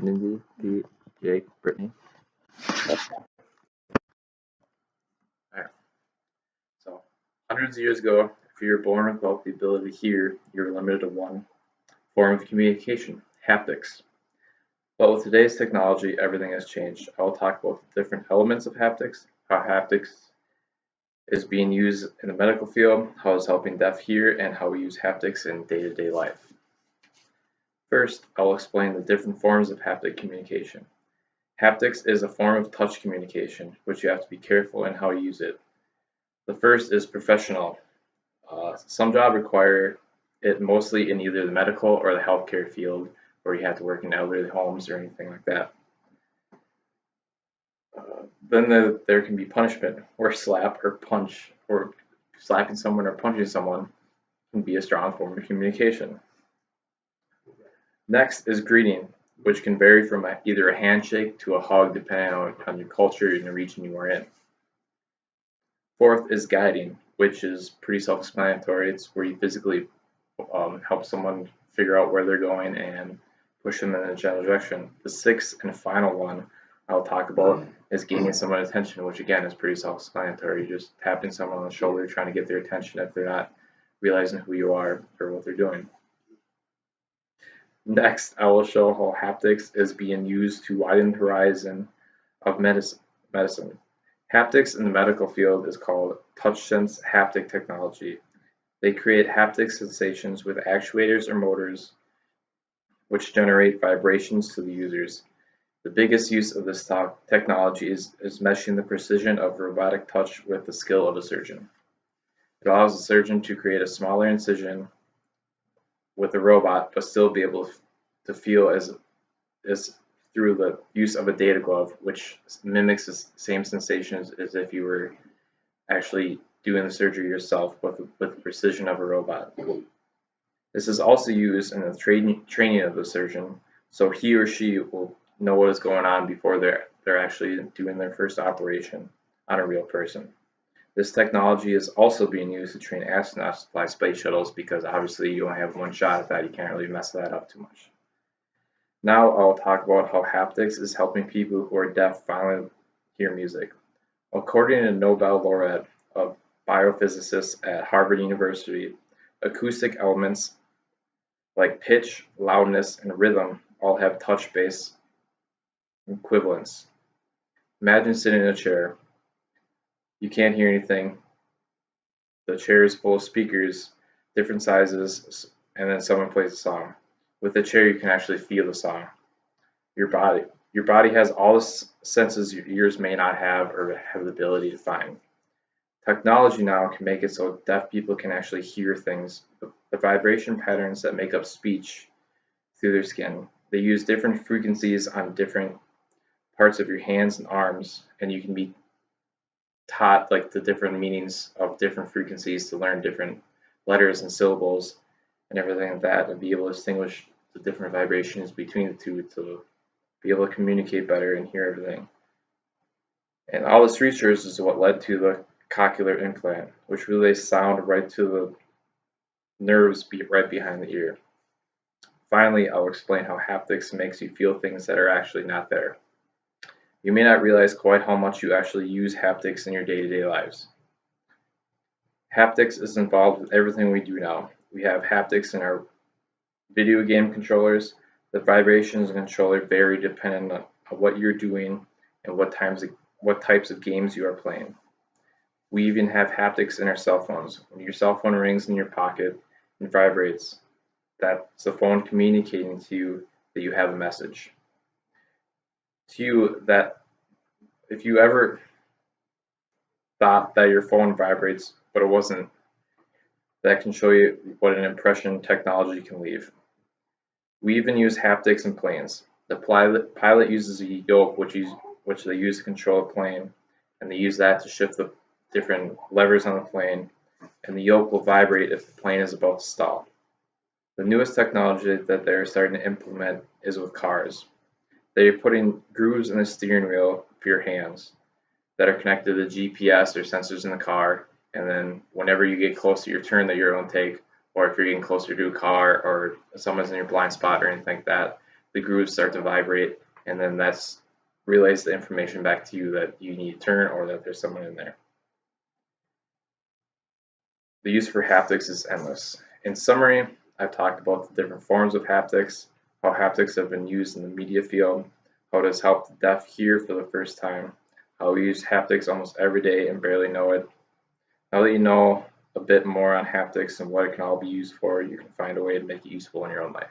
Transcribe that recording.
Lindsay, Pete, Jake, Brittany. Alright, so hundreds of years ago, if you were born without the ability to hear, you were limited to one form of communication, haptics. But with today's technology, everything has changed. I will talk about the different elements of haptics, how haptics is being used in the medical field, how it's helping deaf hear, and how we use haptics in day-to-day life. First, I will explain the different forms of haptic communication. Haptics is a form of touch communication, which you have to be careful in how you use it. The first is professional. Some jobs require it mostly in either the medical or the healthcare field, where you have to work in elderly homes or anything like that. Then there can be punishment, or slap or punch, or slapping someone or punching someone can be a strong form of communication. Next is greeting, which can vary from either a handshake to a hug depending on your culture and the region you are in. Fourth is guiding, which is pretty self-explanatory. It's where you physically help someone figure out where they're going and push them in a general direction. The sixth and final one I'll talk about is gaining someone's attention, which again is pretty self-explanatory. You're just tapping someone on the shoulder, trying to get their attention if they're not realizing who you are or what they're doing. Next, I will show how haptics is being used to widen the horizon of medicine. Haptics in the medical field is called touch-sense haptic technology. They create haptic sensations with actuators or motors which generate vibrations to the users. The biggest use of this technology is meshing the precision of robotic touch with the skill of a surgeon. It allows the surgeon to create a smaller incision with a robot, but still be able to feel as through the use of a data glove, which mimics the same sensations as if you were actually doing the surgery yourself with the precision of a robot. This is also used in the training of the surgeon, so he or she will know what is going on before they're actually doing their first operation on a real person. This technology is also being used to train astronauts to fly space shuttles because obviously you only have one shot at that. You can't really mess that up too much. Now I'll talk about how haptics is helping people who are deaf finally hear music. According to a Nobel laureate, a biophysicist at Harvard University, acoustic elements like pitch, loudness, and rhythm all have touch-based equivalents. Imagine sitting in a chair. You can't hear anything. The chair is full of speakers, different sizes, and then someone plays a song. With the chair, you can actually feel the song. Your body has all the senses your ears may not have or have the ability to find. Technology now can make it so deaf people can actually hear things. The vibration patterns that make up speech through their skin. They use different frequencies on different parts of your hands and arms, and you can be taught like the different meanings of different frequencies to learn different letters and syllables and everything like that, and be able to distinguish the different vibrations between the two to be able to communicate better and hear everything. And all this research is what led to the cochlear implant, which relays sound right to the nerves right behind the ear. Finally, I'll explain how haptics makes you feel things that are actually not there. You may not realize quite how much you actually use haptics in your day-to-day lives. Haptics is involved with everything we do now. We have haptics in our video game controllers. The vibrations of the controller vary depending on what you're doing and what types of games you are playing. We even have haptics in our cell phones. When your cell phone rings in your pocket and vibrates, that's the phone communicating to you that you have a message. To you, that if you ever thought that your phone vibrates but it wasn't, that can show you what an impression technology can leave. We even use haptics in planes. The pilot uses a yoke which they use to control a plane, and they use that to shift the different levers on the plane, and the yoke will vibrate if the plane is about to stall. The newest technology that they're starting to implement is with cars. They're putting grooves in the steering wheel for your hands that are connected to GPS or sensors in the car, and then whenever you get close to your turn that you're going to take, or if you're getting closer to a car or someone's in your blind spot or anything like that, the grooves start to vibrate, and then that's relays the information back to you that you need to turn or that there's someone in there. The use for haptics is endless. In summary, I've talked about the different forms of haptics, how haptics have been used in the media field, how it has helped the deaf hear for the first time, how we use haptics almost every day and barely know it. Now that you know a bit more on haptics and what it can all be used for, you can find a way to make it useful in your own life.